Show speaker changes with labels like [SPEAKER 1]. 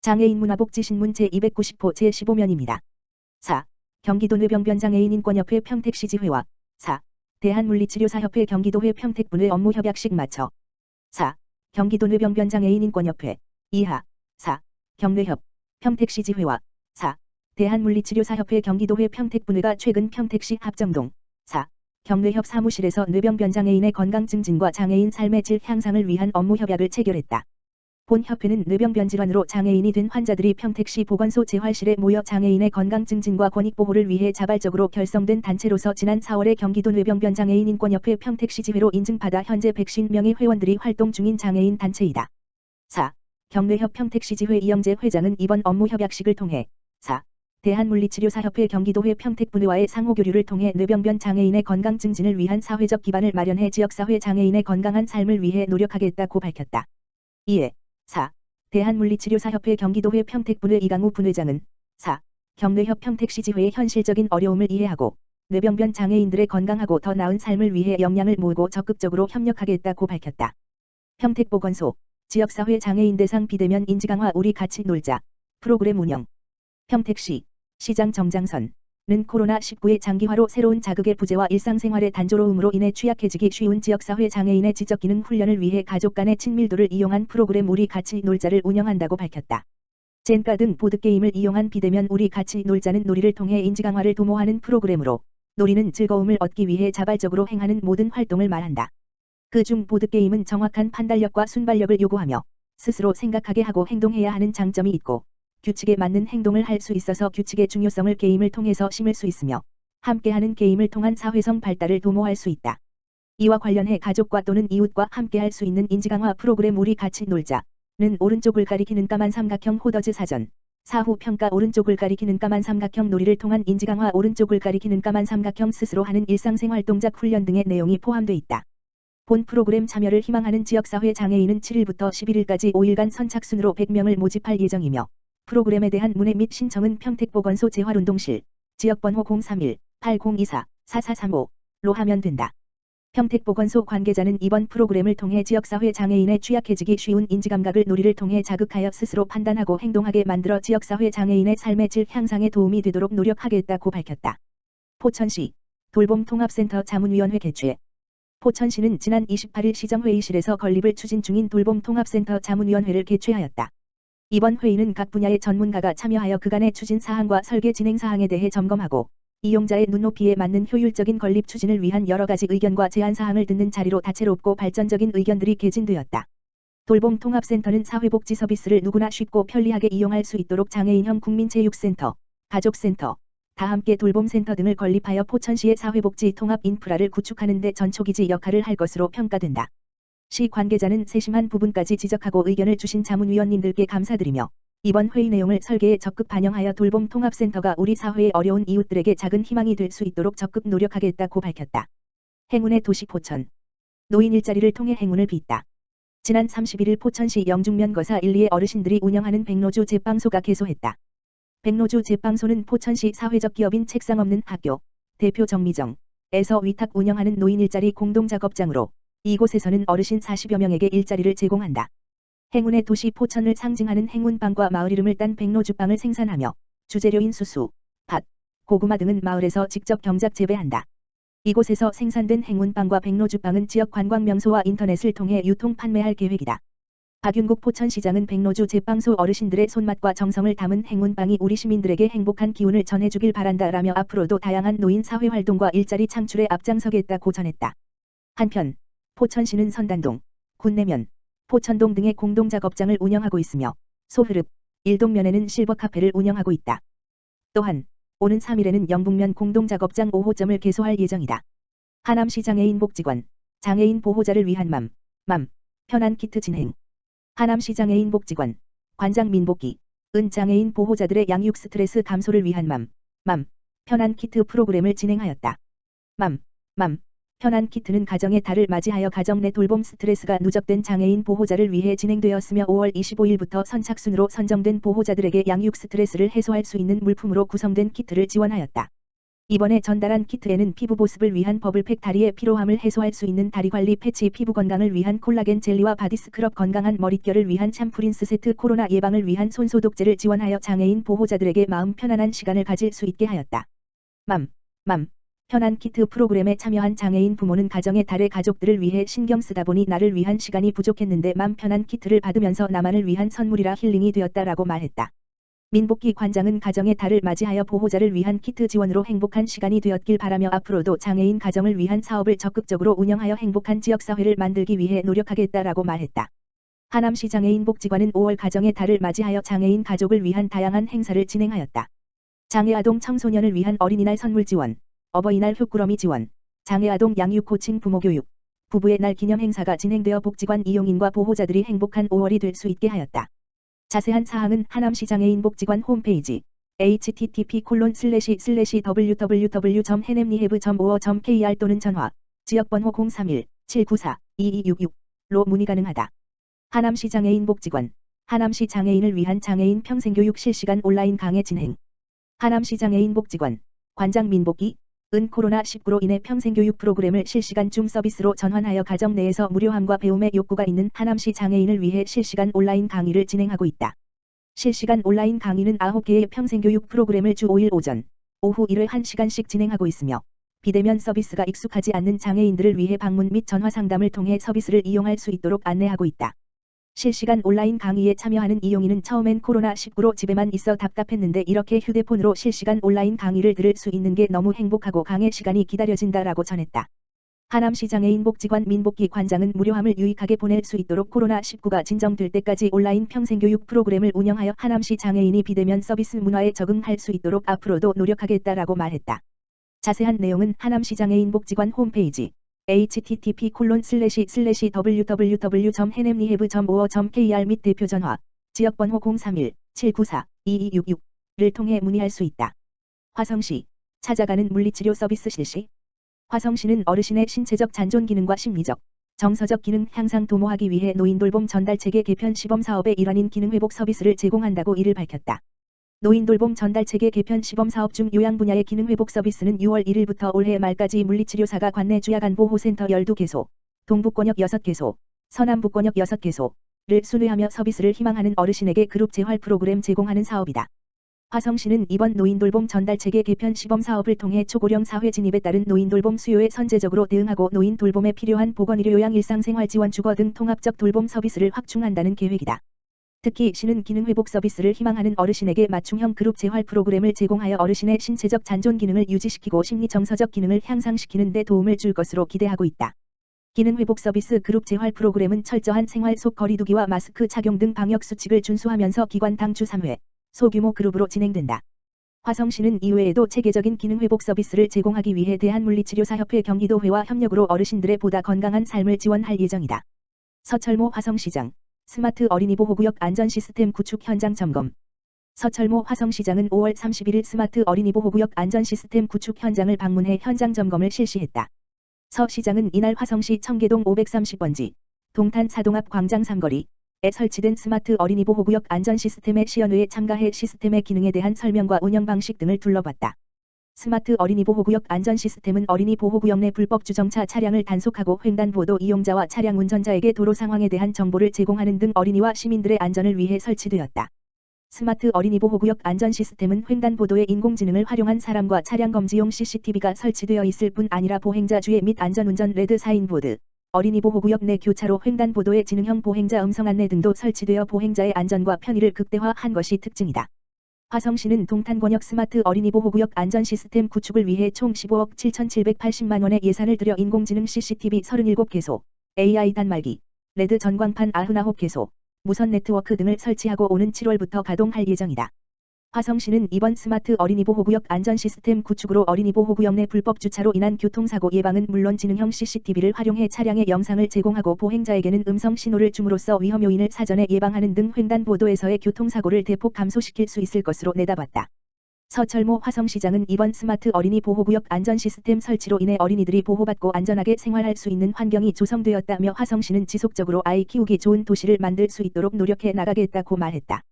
[SPEAKER 1] 장애인 문화복지신문 제290호 제15면입니다. 4. 경기도 뇌병변장애인 인권협회 평택시지회와 4. 대한물리치료사협회 경기도회 평택분회 업무협약식 마쳐 4. 경기도 뇌병변장애인 인권협회 이하 4. 경뇌협 평택시지회와 4. 대한물리치료사협회 경기도회 평택분회가 최근 평택시 합정동 4. 경뇌협 사무실에서 뇌병변장애인의 건강 증진과 장애인 삶의 질 향상을 위한 업무협약을 체결했다. 본 협회는 뇌병변 질환으로 장애인이 된 환자들이 평택시 보건소 재활실에 모여 장애인의 건강 증진과 권익 보호를 위해 자발적으로 결성된 단체로서 지난 4월에 경기도 뇌병변 장애인 인권협회 평택시지회로 인증받아 현재 150명의 회원들이 활동 중인 장애인 단체이다. 4. 경뇌협 평택시지회 이영재 회장은 이번 업무협약식을 통해 4. 대한물리치료사협회 경기도회 평택분회와의 상호교류를 통해 뇌병변 장애인의 건강 증진을 위한 사회적 기반을 마련해 지역사회 장애인의 건강한 삶을 위해 노력하겠다고 밝혔다. 이에 4. 대한물리치료사협회 경기도회 평택분회 이강우 분회장은 4. 경뇌협 평택시지회의 현실적인 어려움을 이해하고 뇌병변 장애인들의 건강하고 더 나은 삶을 위해 역량을 모으고 적극적으로 협력하겠다고 밝혔다. 평택보건소 지역사회 장애인 대상 비대면 인지강화 우리 같이 놀자 프로그램 운영 평택시 시장 정장선은 코로나19의 장기화로 새로운 자극의 부재와 일상생활의 단조로움으로 인해 취약해지기 쉬운 지역사회 장애인의 지적기능 훈련을 위해 가족 간의 친밀도를 이용한 프로그램 우리 같이 놀자를 운영한다고 밝혔다. 젠가 등 보드게임을 이용한 비대면 우리 같이 놀자는 놀이를 통해 인지강화를 도모하는 프로그램으로 놀이는 즐거움을 얻기 위해 자발적으로 행하는 모든 활동을 말한다. 그중 보드게임은 정확한 판단력과 순발력을 요구하며 스스로 생각하게 하고 행동해야 하는 장점이 있고 규칙에 맞는 행동을 할 수 있어서 규칙의 중요성을 게임을 통해서 심을 수 있으며 함께하는 게임을 통한 사회성 발달을 도모할 수 있다. 이와 관련해 가족과 또는 이웃과 함께할 수 있는 인지강화 프로그램 우리 같이 놀자는 오른쪽을 가리키는 까만 삼각형 호더즈 사전, 사후 평가 오른쪽을 가리키는 까만 삼각형 놀이를 통한 인지강화 오른쪽을 가리키는 까만 삼각형 스스로 하는 일상생활 동작 훈련 등의 내용이 포함되어 있다. 본 프로그램 참여를 희망하는 지역사회 장애인은 7일부터 11일까지 5일간 선착순으로 100명을 모집할 예정이며 프로그램에 대한 문의 및 신청은 평택보건소 재활운동실 지역번호 031-8024-4435로 하면 된다. 평택보건소 관계자는 이번 프로그램을 통해 지역사회 장애인의 취약해지기 쉬운 인지감각을 놀이를 통해 자극하여 스스로 판단하고 행동하게 만들어 지역사회 장애인의 삶의 질 향상에 도움이 되도록 노력하겠다고 밝혔다. 포천시 돌봄통합센터 자문위원회 개최 포천시는 지난 28일 시정회의실에서 건립을 추진 중인 돌봄통합센터 자문위원회를 개최하였다. 이번 회의는 각 분야의 전문가가 참여하여 그간의 추진 사항과 설계 진행 사항에 대해 점검하고 이용자의 눈높이에 맞는 효율적인 건립 추진을 위한 여러 가지 의견과 제안 사항을 듣는 자리로 다채롭고 발전적인 의견들이 개진되었다. 돌봄통합센터는 사회복지 서비스를 누구나 쉽고 편리하게 이용할 수 있도록 장애인형 국민체육센터, 가족센터, 다함께 돌봄센터 등을 건립하여 포천시의 사회복지 통합 인프라를 구축하는 데 전초기지 역할을 할 것으로 평가된다. 시 관계자는 세심한 부분까지 지적하고 의견을 주신 자문위원님들께 감사드리며 이번 회의 내용을 설계에 적극 반영하여 돌봄통합센터가 우리 사회의 어려운 이웃들에게 작은 희망이 될 수 있도록 적극 노력하겠다고 밝혔다. 행운의 도시 포천 노인 일자리를 통해 행운을 빚다. 지난 31일 포천시 영중면 거사 1, 2의 어르신들이 운영하는 백로주 제빵소가 개소했다. 백로주 제빵소는 포천시 사회적 기업인 책상 없는 학교 대표 정미정에서 위탁 운영하는 노인 일자리 공동작업장으로 이곳에서는 어르신 40여 명에게 일자리를 제공한다. 행운의 도시 포천을 상징하는 행운빵과 마을 이름을 딴 백로주빵을 생산하며 주재료인 수수, 팥, 고구마 등은 마을에서 직접 경작 재배한다. 이곳에서 생산된 행운빵과 백로주빵은 지역 관광명소와 인터넷을 통해 유통 판매할 계획이다. 박윤국 포천시장은 백로주 제빵소 어르신들의 손맛과 정성을 담은 행운빵이 우리 시민들에게 행복한 기운을 전해주길 바란다라며 앞으로도 다양한 노인 사회활동과 일자리 창출에 앞장서겠다고 전했다. 한편 포천시는 선단동, 군내면, 포천동 등의 공동작업장을 운영하고 있으며 소흐릅, 일동면에는 실버카페를 운영하고 있다. 또한 오는 3일에는 영북면 공동작업장 5호점을 개소할 예정이다. 하남시 장애인 복지관, 장애인 보호자를 위한 맘, 편한 키트 진행. 하남시 장애인 복지관, 관장 민복기, 장애인 보호자들의 양육 스트레스 감소를 위한 맘, 편한 키트 프로그램을 진행하였다. 편한 키트는 가정의 달을 맞이하여 가정 내 돌봄 스트레스가 누적된 장애인 보호자를 위해 진행되었으며 5월 25일부터 선착순으로 선정된 보호자들에게 양육 스트레스를 해소할 수 있는 물품으로 구성된 키트를 지원하였다. 이번에 전달한 키트에는 피부 보습을 위한 버블팩 다리의 피로함을 해소할 수 있는 다리관리 패치, 피부 건강을 위한 콜라겐 젤리와 바디 스크럽, 건강한 머릿결을 위한 샴푸 린스 세트, 코로나 예방을 위한 손소독제를 지원하여 장애인 보호자들에게 마음 편안한 시간을 가질 수 있게 하였다. 맘 편한 키트 프로그램에 참여한 장애인 부모는 가정의 달의 가족들을 위해 신경 쓰다 보니 나를 위한 시간이 부족했는데 맘 편한 키트를 받으면서 나만을 위한 선물이라 힐링이 되었다라고 말했다. 민복기 관장은 가정의 달을 맞이하여 보호자를 위한 키트 지원으로 행복한 시간이 되었길 바라며 앞으로도 장애인 가정을 위한 사업을 적극적으로 운영하여 행복한 지역사회를 만들기 위해 노력하겠다라고 말했다. 하남시 장애인복지관은 5월 가정의 달을 맞이하여 장애인 가족을 위한 다양한 행사를 진행하였다. 장애아동 청소년을 위한 어린이날 선물 지원, 어버이날 흙구러미 지원, 장애아동 양육 코칭 부모교육, 부부의 날 기념 행사가 진행되어 복지관 이용인과 보호자들이 행복한 5월이 될 수 있게 하였다. 자세한 사항은 하남시 장애인복지관 홈페이지 http://www.henemrehab.or.kr 또는 전화 지역번호 031-794-2266로 문의 가능하다. 하남시 장애인복지관 하남시 장애인을 위한 장애인 평생교육 실시간 온라인 강의 진행. 하남시 장애인복지관 관장 민복기 은 코로나19로 인해 평생교육 프로그램을 실시간 줌 서비스로 전환하여 가정 내에서 무료함과 배움의 욕구가 있는 하남시 장애인을 위해 실시간 온라인 강의를 진행하고 있다. 실시간 온라인 강의는 9개의 평생교육 프로그램을 주 5일 오전, 오후 1회 1시간씩 진행하고 있으며 비대면 서비스가 익숙하지 않는 장애인들을 위해 방문 및 전화 상담을 통해 서비스를 이용할 수 있도록 안내하고 있다. 실시간 온라인 강의에 참여하는 이용인은 처음엔 코로나19로 집에만 있어 답답했는데 이렇게 휴대폰으로 실시간 온라인 강의를 들을 수 있는 게 너무 행복하고 강의 시간이 기다려진다라고 전했다. 하남시 장애인복지관 민복기 관장은 무료함을 유익하게 보낼 수 있도록 코로나19가 진정될 때까지 온라인 평생교육 프로그램을 운영하여 하남시 장애인이 비대면 서비스 문화에 적응할 수 있도록 앞으로도 노력하겠다라고 말했다. 자세한 내용은 하남시 장애인복지관 홈페이지 http://www.henemrehab.or.kr 및 대표 전화 지역번호 031-794-2266를 통해 문의할 수 있다. 화성시 찾아가는 물리치료 서비스 실시. 화성시는 어르신의 신체적 잔존 기능과 심리적, 정서적 기능 향상 도모하기 위해 노인돌봄 전달체계 개편 시범 사업의 일환인 기능회복 서비스를 제공한다고 이를 밝혔다. 노인돌봄 전달체계 개편 시범 사업 중 요양 분야의 기능회복 서비스는 6월 1일부터 올해 말까지 물리치료사가 관내 주야간보호센터 12개소, 동북권역 6개소, 서남북권역 6개소를 순회하며 서비스를 희망하는 어르신에게 그룹 재활 프로그램 제공하는 사업이다. 화성시는 이번 노인돌봄 전달체계 개편 시범 사업을 통해 초고령 사회 진입에 따른 노인돌봄 수요에 선제적으로 대응하고 노인돌봄에 필요한 보건의료 요양 일상생활 지원 주거 등 통합적 돌봄 서비스를 확충한다는 계획이다. 특히 시는 기능회복 서비스를 희망하는 어르신에게 맞춤형 그룹 재활 프로그램을 제공하여 어르신의 신체적 잔존 기능을 유지시키고 심리정서적 기능을 향상시키는 데 도움을 줄 것으로 기대하고 있다. 기능회복 서비스 그룹 재활 프로그램은 철저한 생활 속 거리두기와 마스크 착용 등 방역수칙을 준수하면서 기관 당 주 3회, 소규모 그룹으로 진행된다. 화성시는 이외에도 체계적인 기능회복 서비스를 제공하기 위해 대한물리치료사협회 경기도회와 협력으로 어르신들의 보다 건강한 삶을 지원할 예정이다. 서철모 화성시장 스마트 어린이 보호구역 안전 시스템 구축 현장 점검. 서철모 화성시장은 5월 31일 스마트 어린이 보호구역 안전 시스템 구축 현장을 방문해 현장 점검을 실시했다. 서 시장은 이날 화성시 청계동 530번지 동탄 사동 앞 광장 삼거리에 설치된 스마트 어린이 보호구역 안전 시스템의 시연회에 참가해 시스템의 기능에 대한 설명과 운영 방식 등을 둘러봤다. 스마트 어린이 보호구역 안전 시스템은 어린이 보호구역 내 불법 주정차 차량을 단속하고 횡단보도 이용자와 차량 운전자에게 도로 상황에 대한 정보를 제공하는 등 어린이와 시민들의 안전을 위해 설치되었다. 스마트 어린이 보호구역 안전 시스템은 횡단보도에 인공지능을 활용한 사람과 차량 검지용 CCTV가 설치되어 있을 뿐 아니라 보행자 주의 및 안전운전 레드 사인보드, 어린이 보호구역 내 교차로 횡단보도에 지능형 보행자 음성 안내 등도 설치되어 보행자의 안전과 편의를 극대화한 것이 특징이다. 화성시는 동탄권역 스마트 어린이 보호구역 안전 시스템 구축을 위해 총 15억 7,780만 원의 예산을 들여 인공지능 CCTV 37개소, AI 단말기, 레드 전광판 99개소, 무선 네트워크 등을 설치하고 오는 7월부터 가동할 예정이다. 화성시는 이번 스마트 어린이 보호구역 안전 시스템 구축으로 어린이 보호구역 내 불법 주차로 인한 교통사고 예방은 물론 지능형 CCTV를 활용해 차량의 영상을 제공하고 보행자에게는 음성 신호를 줌으로써 위험 요인을 사전에 예방하는 등 횡단보도에서의 교통사고를 대폭 감소시킬 수 있을 것으로 내다봤다. 서철모 화성시장은 이번 스마트 어린이 보호구역 안전 시스템 설치로 인해 어린이들이 보호받고 안전하게 생활할 수 있는 환경이 조성되었다며 화성시는 지속적으로 아이 키우기 좋은 도시를 만들 수 있도록 노력해 나가겠다고 말했다.